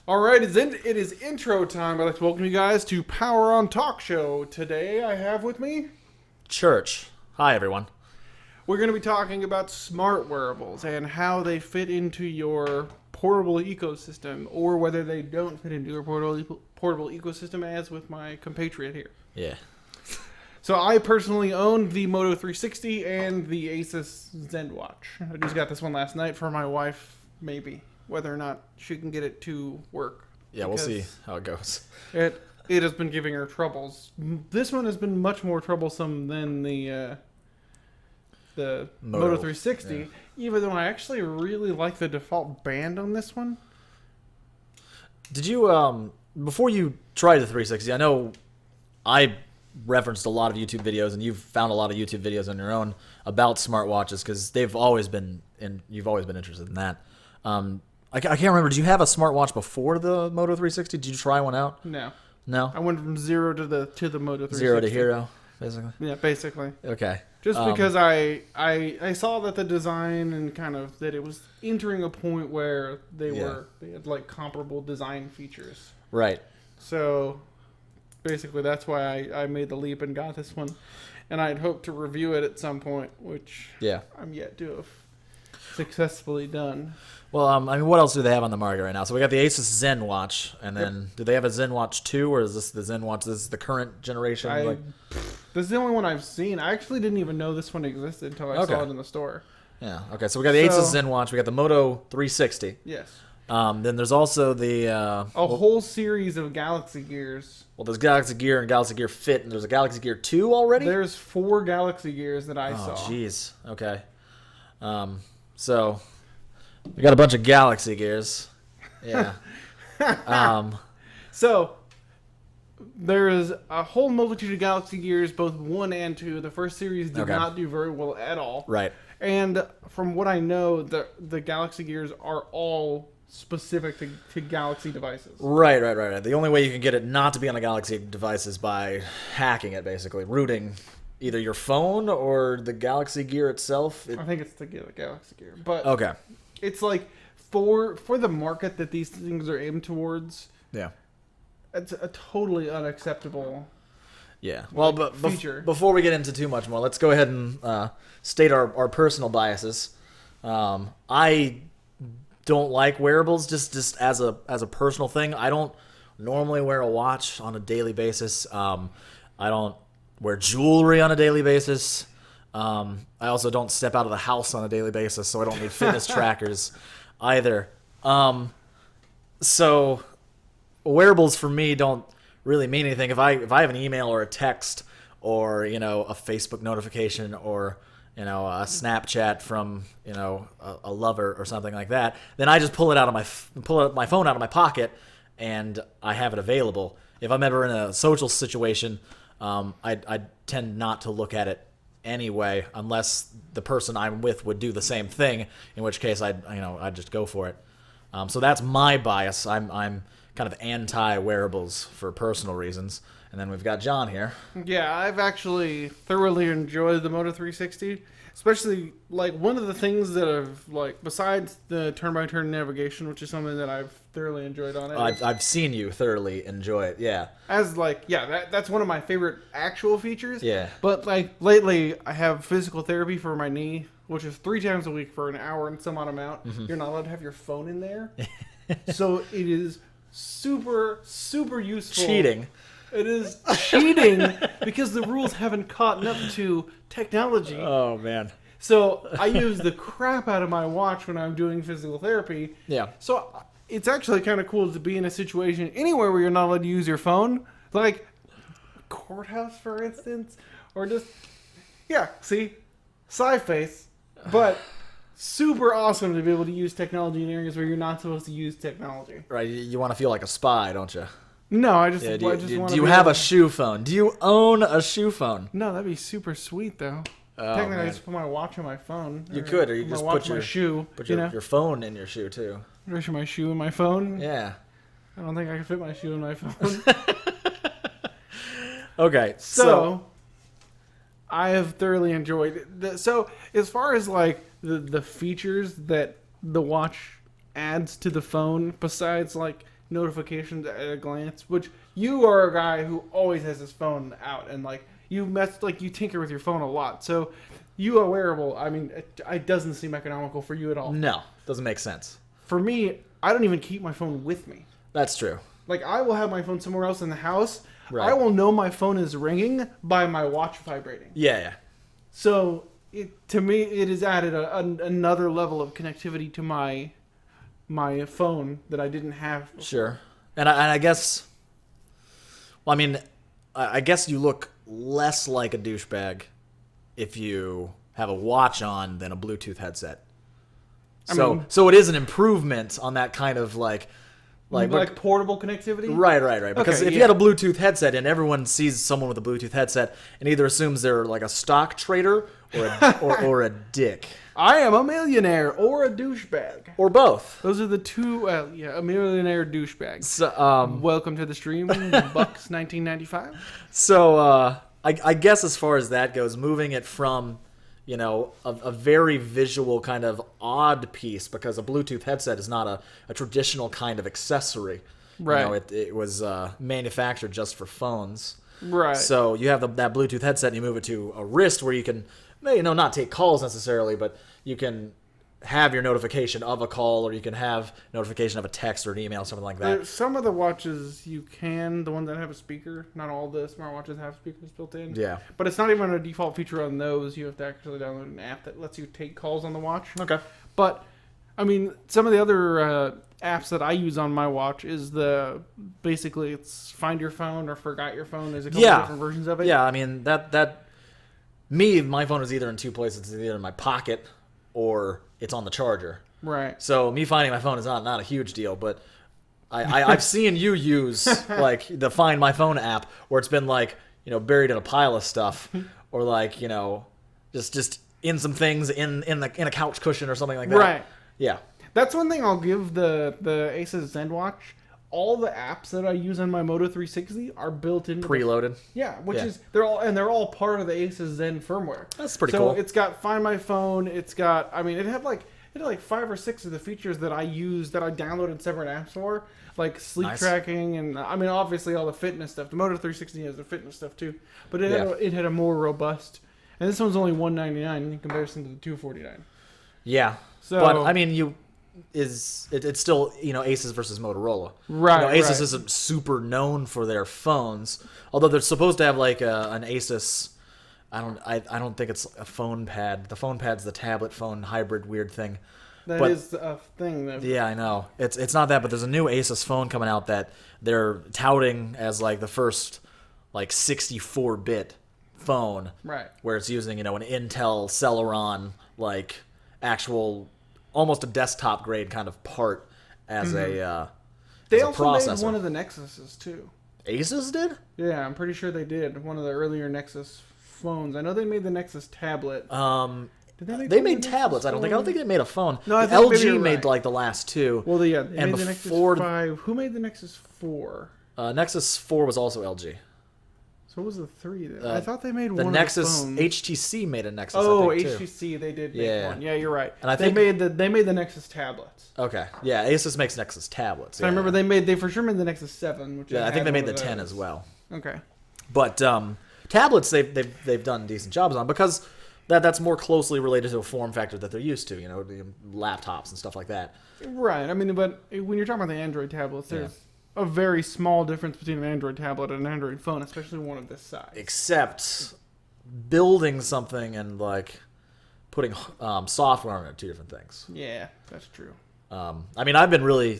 All right, it is intro time. I'd like to welcome you guys to Power On Talk Show. Today I have with me, Church. Hi, everyone. we're going to be talking about smart wearables and how they fit into your portable ecosystem, or whether they don't fit into your portable ecosystem, as with my compatriot here. Yeah. So I personally own the Moto 360 and the Asus ZenWatch. I just got this one last night for my wife, maybe, whether or not she can get it to work. Yeah, we'll see how it goes. It has been giving her troubles. This one has been much more troublesome than the Moto 360, yeah. Even though I actually really like the default band on this one. Did you, before you tried the 360, I know I referenced a lot of YouTube videos, and you've found a lot of YouTube videos on your own about smartwatches, because you've always been interested in that. I can't remember. Did you have a smartwatch before the Moto 360? Did you try one out? No. No? I went from zero to the Moto 360. Zero to hero, basically? Yeah, basically. Okay. Just because I saw that the design and kind of that it was entering a point where they had like comparable design features. Right. So basically that's why I made the leap and got this one. And I'd hoped to review it at some point, which I'm yet to have successfully done. Well, I mean, what else do they have on the market right now? So we got the Asus ZenWatch, and then do they have a ZenWatch 2, or is this the ZenWatch? This is the current generation? This is the only one I've seen. I actually didn't even know this one existed until I saw it in the store. Yeah. Okay. So we got the Asus ZenWatch. We got the Moto 360. Yes. Then there's also the a whole series of Galaxy Gears. Well, there's Galaxy Gear and Galaxy Gear Fit, and there's a Galaxy Gear 2 already. There's 4 Galaxy Gears that I saw. Oh, jeez. Okay. So we got a bunch of Galaxy Gears. Yeah. So there is a whole multitude of Galaxy Gears, both 1 and 2. The first series did not do very well at all. Right. And from what I know, the Galaxy Gears are all specific to Galaxy devices. Right. The only way you can get it not to be on a Galaxy device is by hacking it, basically. Rooting either your phone or the Galaxy Gear itself. I think it's the Galaxy Gear. But okay. It's like, for the market that these things are aimed towards, it's a totally unacceptable well, but feature. Before we get into too much more, let's go ahead and state our personal biases. I don't like wearables just as a personal thing. I don't normally wear a watch on a daily basis. I don't wear jewelry on a daily basis. I also don't step out of the house on a daily basis, so I don't need fitness trackers either. So wearables for me don't really mean anything. If I have an email or a text or, a Facebook notification or, a Snapchat from, a lover or something like that, then I just pull my phone out of my pocket and I have it available. If I'm ever in a social situation, I tend not to look at it anyway, unless the person I'm with would do the same thing, in which case I'd just go for it. So that's my bias. I'm kind of anti-wearables for personal reasons. And then we've got John here. Yeah, I've actually thoroughly enjoyed the Moto 360, especially like one of the things that I've besides the turn-by-turn navigation, which is something that I've thoroughly enjoyed on it. I've seen you thoroughly enjoy it. Yeah. That's one of my favorite actual features. Yeah. But lately, I have physical therapy for my knee, which is 3 times a week for an hour and some odd amount. Mm-hmm. You're not allowed to have your phone in there, so it is super useful. Cheating. It is cheating because the rules haven't caught up to technology. Oh, man. So I use the crap out of my watch when I'm doing physical therapy. Yeah. So it's actually kind of cool to be in a situation anywhere where you're not allowed to use your phone. Like courthouse, for instance. Or just, sci-face. But super awesome to be able to use technology in areas where you're not supposed to use technology. Right. You want to feel like a spy, don't you? No, I just. Yeah, do you have a shoe phone? Do you own a shoe phone? No, that'd be super sweet though. Technically, I just put my watch on my phone. You could, or you just put your shoe. Put your phone in your shoe too. Push my shoe in my phone. Yeah. I don't think I can fit my shoe in my phone. Okay, so I have thoroughly enjoyed it. So as far as the features that the watch adds to the phone, besides notifications at a glance. Which you are a guy who always has his phone out, and like you tinker with your phone a lot. So you are wearable. I mean, it doesn't seem economical for you at all. No, doesn't make sense. For me, I don't even keep my phone with me. That's true. Like, I will have my phone somewhere else in the house. Right. I will know my phone is ringing by my watch vibrating. Yeah. So, to me, it has added another level of connectivity to my phone that I didn't have before. Sure. And I guess... Well, I mean, I guess you look less like a douchebag if you have a watch on than a Bluetooth headset. So it is an improvement on that kind of like portable connectivity? Right. Because Okay, if you had a Bluetooth headset and everyone sees someone with a Bluetooth headset and either assumes they're like a stock trader or a dick. I am a millionaire or a douchebag. Or both. Those are the two, a millionaire douchebag. So, Welcome to the stream, Bucks 1995. So, I guess as far as that goes, moving it from, a very visual kind of odd piece, because a Bluetooth headset is not a traditional kind of accessory. Right. It was manufactured just for phones. Right. So you have that Bluetooth headset and you move it to a wrist where you can, not take calls necessarily, but you can have your notification of a call, or you can have notification of a text or an email, something like that. Some of the watches you can, the ones that have a speaker. Not all the smartwatches have speakers built in. Yeah. But it's not even a default feature on those. You have to actually download an app that lets you take calls on the watch. Okay. But, I mean, some of the other apps that I use on my watch is basically it's Find Your Phone or Forgot Your Phone. There's a couple different versions of it. Yeah, I mean, my phone is either in two places. It's either in my pocket or it's on the charger. Right. So me finding my phone is not a huge deal, but I've seen you use like the Find My Phone app where it's been like, buried in a pile of stuff, or like, just in some things in a couch cushion or something like that. Right. Yeah. That's one thing I'll give the Asus ZenWatch. All the apps that I use on my Moto 360 are built into Preloaded. They're all part of the Asus Zen firmware. That's pretty cool. cool. So it's got Find My Phone. It had like 5 or 6 of the features that I use that I downloaded separate apps for, like sleep tracking, and obviously all the fitness stuff. The Moto 360 has the fitness stuff too, but it had a more robust. And this one's only $199 in comparison to the $249. Yeah. So, but I mean, it's still Asus versus Motorola. Right. Asus right. isn't super known for their phones, although they're supposed to have like an Asus. I don't think it's a phone pad. The phone pad's the tablet phone hybrid weird thing. That is a thing. Yeah, I know. It's not that, but there's a new Asus phone coming out that they're touting as like the first like 64-bit phone. Right. Where it's using an Intel Celeron like actual almost a desktop grade kind of part as a They as a also processor. made one of the Nexuses too. Asus did? Yeah, I'm pretty sure they did. One of the earlier Nexus phones. I know they made the Nexus tablet. Did They made tablets. I don't think they made a phone. No, I think maybe LG you're made right. like the last two. Well, they and made the before Nexus 5. Who made the Nexus 4? Nexus 4 was also LG. So what was the 3 then? I thought they made The one Nexus of the phones. HTC made a Nexus. Oh, I think, too. HTC, they did make Yeah. one. Yeah, you're right. And I they think made the Nexus tablets. Okay, yeah, Asus makes Nexus tablets. So I remember they for sure made the Nexus 7, which I think they made the 10 those. as well. Okay. But tablets they've done decent jobs on because that's more closely related to a form factor that they're used to, the laptops and stuff like that. Right. I mean, but when you're talking about the Android tablets, there's a very small difference between an Android tablet and an Android phone, especially one of this size. Except building something and like putting software on it are two different things. Yeah, that's true. I mean, I really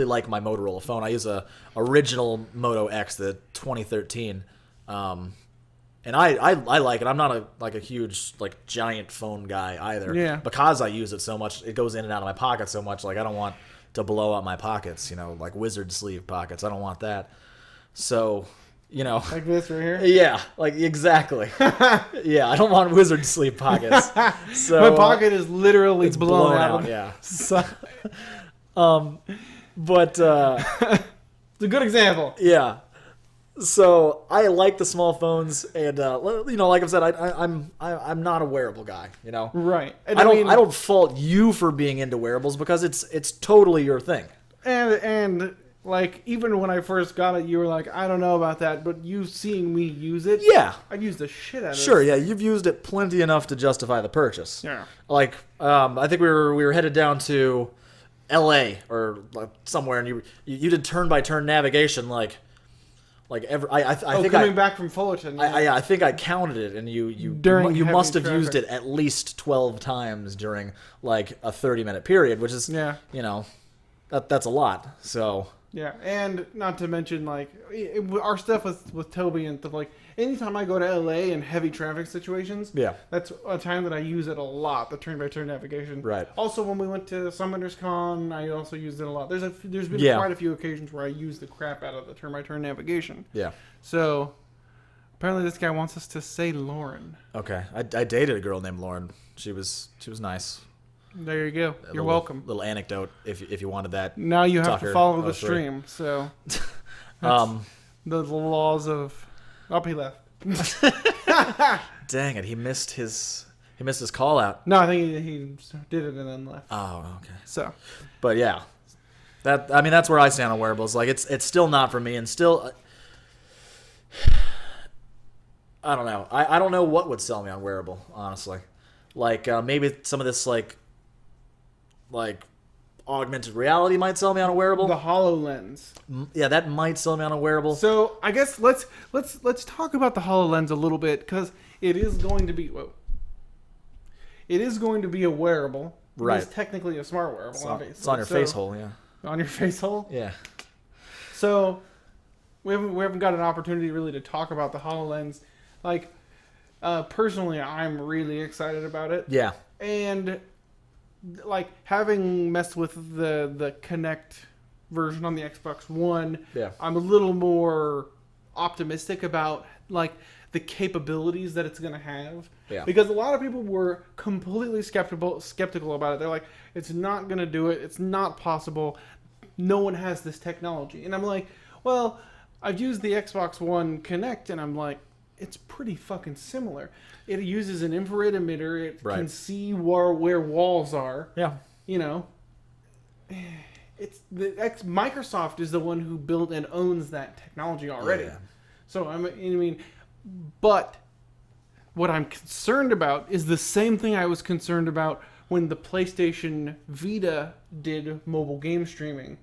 like my Motorola phone. I use a original Moto X, the 2013, and I like it. I'm not a huge like giant phone guy either. Yeah. Because I use it so much, it goes in and out of my pocket so much. Like I don't want to blow out my pockets, like wizard sleeve pockets. I don't want that. So, Like this right here? yeah, like exactly. Yeah, I don't want wizard sleeve pockets. So My pocket is literally it's blown blown out. yeah. So, But it's a good example. yeah. So I like the small phones, and like I've said, I'm not a wearable guy. Right. And I don't fault you for being into wearables because it's totally your thing. And Like, even when I first got it, you were like, I don't know about that, but you seeing me use it, Yeah. I've used the shit out of it. Sure, yeah, you've used it plenty enough to justify the purchase. Yeah. Like, I think we were headed down to L.A. or like somewhere, and you did turn-by-turn navigation, I think coming back from Fullerton. I think I counted it, and you During heavy must have traffic. used it at least 12 times during like a 30-minute period, which is that's a lot. So Yeah, and not to mention, like, our stuff with Toby and stuff, like, anytime I go to LA in heavy traffic situations, Yeah. that's a time that I use it a lot, the turn-by-turn navigation. Right. Also, when we went to Summoners Con, I also used it a lot. There's been Yeah. quite a few occasions where I used the crap out of the turn-by-turn navigation. yeah. So, apparently this guy wants us to say Lauren. Okay, I dated a girl named Lauren. She was nice. There you go. You're welcome. Little anecdote if you wanted that. Now you have Tucker to follow the 03. stream, so... That's the laws of... Oh, he left. Dang it, he missed his call out. No, I think he did it and then left. Oh, okay. So, But yeah, that's where I stand on wearables. Like it's still not for me, and still, I don't know. I don't know what would sell me on wearable, honestly. Like maybe some of this like augmented reality might sell me on a wearable. the HoloLens. Yeah, that might sell me on a wearable. So, I guess let's talk about the HoloLens a little bit, because it is going to be a wearable. Right. It's technically a smart wearable, obviously. It's on your face hole, yeah. On your face hole? Yeah. So, we haven't got an opportunity really to talk about the HoloLens. Like, personally, I'm really excited about it. Yeah. And like, having messed with the Kinect version on the Xbox One, Yeah. I'm a little more optimistic about like the capabilities that it's going to have. Yeah. Because a lot of people were completely skeptical about it. They're like, it's not going to do it. It's not possible. No one has this technology. And I'm like, well, I've used the Xbox One Kinect, and I'm like, it's pretty fucking similar. It uses an infrared emitter. It Right. can see where walls are. Yeah. You know, Microsoft is the one who built and owns that technology already. Yeah. So I mean, but what I'm concerned about is the same thing I was concerned about when the PlayStation Vita did mobile game streaming.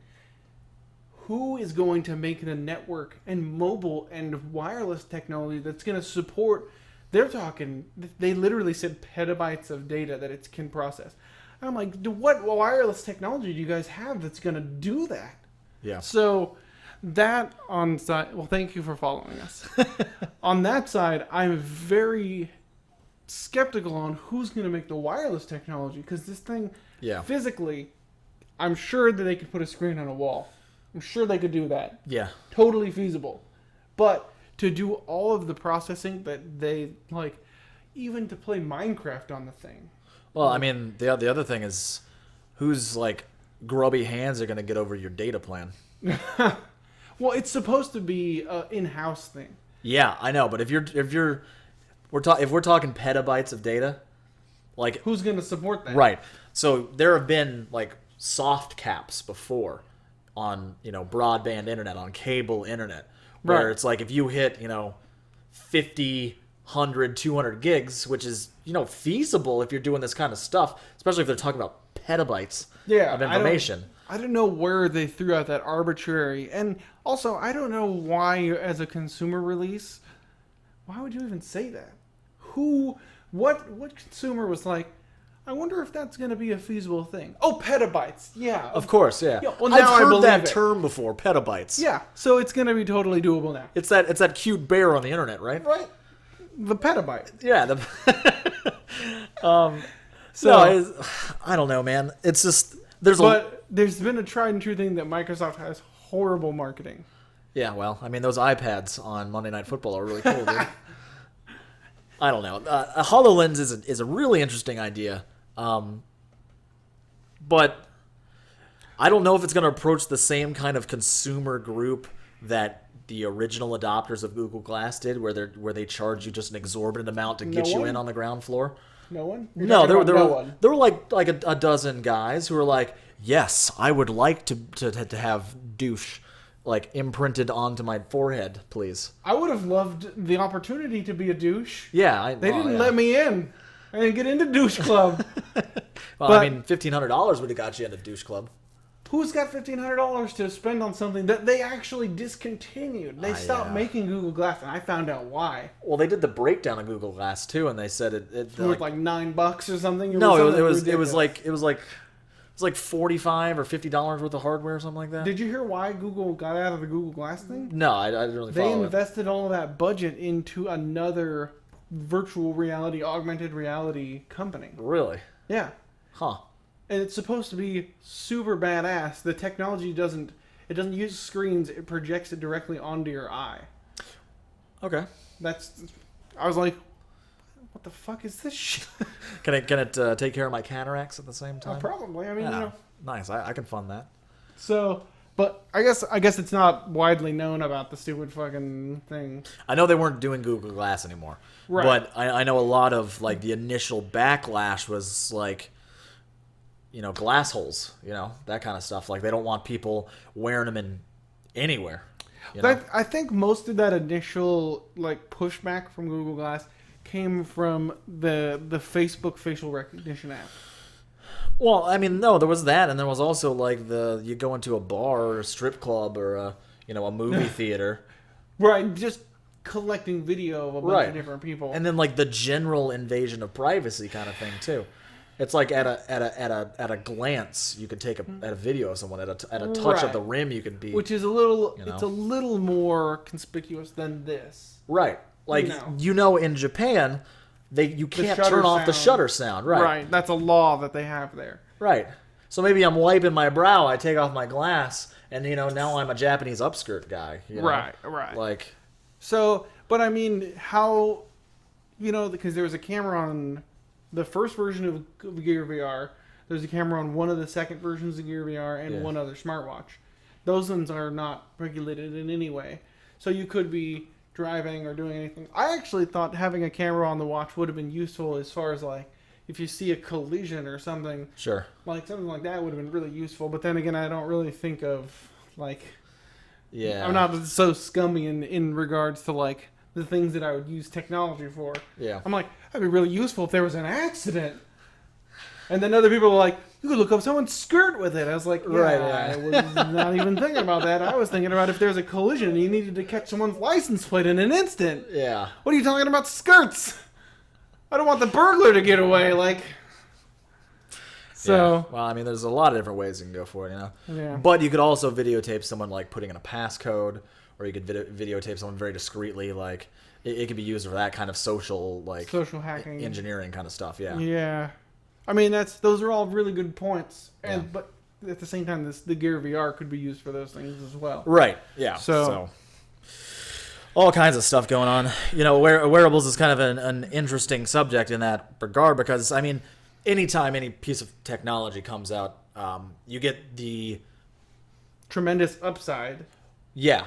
Who is going to make the network and mobile and wireless technology that's going to support? They literally said petabytes of data that it can process. And I'm like, what wireless technology do you guys have that's going to do that? Yeah. So that on side, well, thank you for following us. On that side, I'm very skeptical on who's going to make the wireless technology, because this thing, Yeah. physically, I'm sure that they could put a screen on a wall. I'm sure they could do that. Yeah. Totally feasible. But to do all of the processing that they like, even to play Minecraft on the thing. Well, I mean, the other thing is, whose like grubby hands are going to get over your data plan? Well, it's supposed to be an in-house thing. Yeah, I know, but if we're talking petabytes of data, like Who's going to support that? right. So there have been like soft caps before on, broadband internet, on cable internet, where Right. it's like if you hit, 50, 100, 200 gigs, which is, feasible if you're doing this kind of stuff, especially if they're talking about petabytes of information. I don't know where they threw out that arbitrary, and also I don't know why, as a consumer release, why would you even say that? What consumer was like, I wonder if that's going to be a feasible thing? Oh, petabytes, yeah, Of course, yeah. Yeah, well, now I I've heard believe that it. term before, petabytes. yeah. So it's going to be totally doable now, It's that cute bear on the internet, right? right? The petabyte. Yeah. So, No, I don't know, man. It's just but there's been a tried and true thing that Microsoft has horrible marketing. Yeah, well, I mean, those iPads on Monday Night Football are really cool, dude. I don't know. A HoloLens is a really interesting idea, but I don't know if it's going to approach the same kind of consumer group that the original adopters of Google Glass did, where they charge you just an exorbitant amount to get you in on the ground floor. No one? You're No, talking there about were there were like a dozen guys who were like, yes, I would like to have douche like imprinted onto my forehead, please. I would have loved the opportunity to be a douche. Yeah, They didn't let me in. I didn't get into douche club. Well, but I mean, $1,500 would have got you into douche club. who's got $1,500 to spend on something that they actually discontinued? They stopped making Google Glass, and I found out why. Well, they did the breakdown of Google Glass too, and they said it worth like $9 or something. No, it was like $45 or $50 worth of hardware or something like that. Did you hear why Google got out of the Google Glass thing? No, I didn't really follow it. They invested all of that budget into another virtual reality, augmented reality company. Really? Yeah. Huh. And it's supposed to be super badass. The technology doesn't use screens, it projects it directly onto your eye. Okay. I was like, what the fuck is this shit? Can it take care of my cataracts at the same time? Probably. I mean, yeah. Nice. I can fund that. So, but I guess it's not widely known about the stupid fucking thing. I know they weren't doing Google Glass anymore. Right. But I know a lot of like the initial backlash was like, glass holes, that kind of stuff. Like they don't want people wearing them in anywhere. I think most of that initial like pushback from Google Glass came from the Facebook facial recognition app. Well, I mean, no, there was that, and there was also like you go into a bar or a strip club or a movie theater, right? Just collecting video of a bunch of different people, and then like the general invasion of privacy kind of thing too. It's like at a glance you could take a video of someone at a touch of the rim you could be, which is a little it's a little more conspicuous than this, right? Like in Japan, you can't turn off the shutter sound, right? Right, that's a law that they have there, right? So maybe I'm wiping my brow, I take off my glass, and now I'm a Japanese upskirt guy, right? Like, so, but I mean, how, because there was a camera on the first version of Gear VR. There's a camera on one of the second versions of Gear VR and one other smartwatch. Those ones are not regulated in any way, so you could be driving or doing anything. I actually thought having a camera on the watch would have been useful as far as like if you see a collision or something. Sure. Like something like that would have been really useful. But then again, I don't really think of like. Yeah. I'm not so scummy in regards to like the things that I would use technology for. Yeah. I'm like, that'd be really useful if there was an accident. And then other people were like, you could look up someone's skirt with it. I was like, I was not even thinking about that. I was thinking about if there's a collision and you needed to catch someone's license plate in an instant. Yeah. What are you talking about skirts? I don't want the burglar to get away. Like, so. Yeah. Well, I mean, there's a lot of different ways you can go for it, Yeah. But you could also videotape someone like putting in a passcode, or you could videotape someone very discreetly. Like, it could be used for that kind of social hacking, engineering kind of stuff. Yeah. Yeah. I mean, those are all really good points, but at the same time, the Gear VR could be used for those things as well. Right. Yeah. So all kinds of stuff going on. Wearables is kind of an interesting subject in that regard because, I mean, anytime any piece of technology comes out, you get the tremendous upside. Yeah.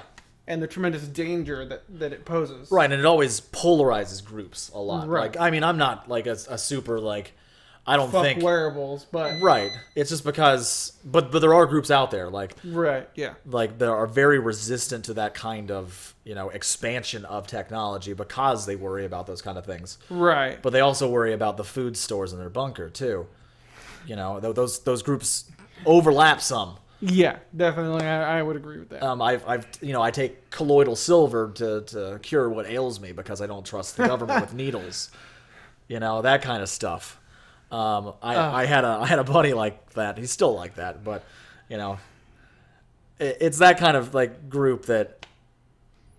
And the tremendous danger that it poses. Right, and it always polarizes groups a lot. Right. Like, I mean, I'm not like a super like. I don't think wearables, but right. It's just because, but there are groups out there like that are very resistant to that kind of expansion of technology because they worry about those kind of things. Right. But they also worry about the food stores in their bunker too. Those groups overlap some. Yeah, definitely. I would agree with that. I take colloidal silver to cure what ails me because I don't trust the government with needles. That kind of stuff. I had a buddy like that. He's still like that, but it's that kind of like group that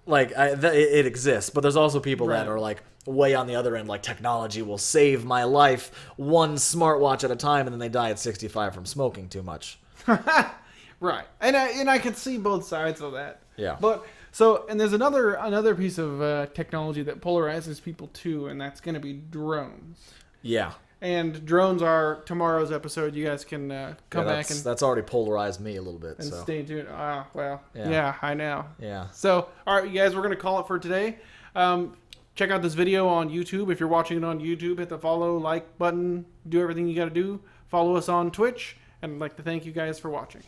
it exists. But there's also people that are like way on the other end. Like technology will save my life one smartwatch at a time, and then they die at 65 from smoking too much. Right, and I can see both sides of that. Yeah. But and there's another piece of technology that polarizes people too, and that's going to be drones. Yeah. And drones are tomorrow's episode. You guys can come back and that's already polarized me a little bit. And so. stay tuned. Yeah, I know. Yeah. So, all right, you guys, we're gonna call it for today. Check out this video on YouTube. If you're watching it on YouTube, hit the follow, like button, do everything you got to do. Follow us on Twitch, and I'd like to thank you guys for watching.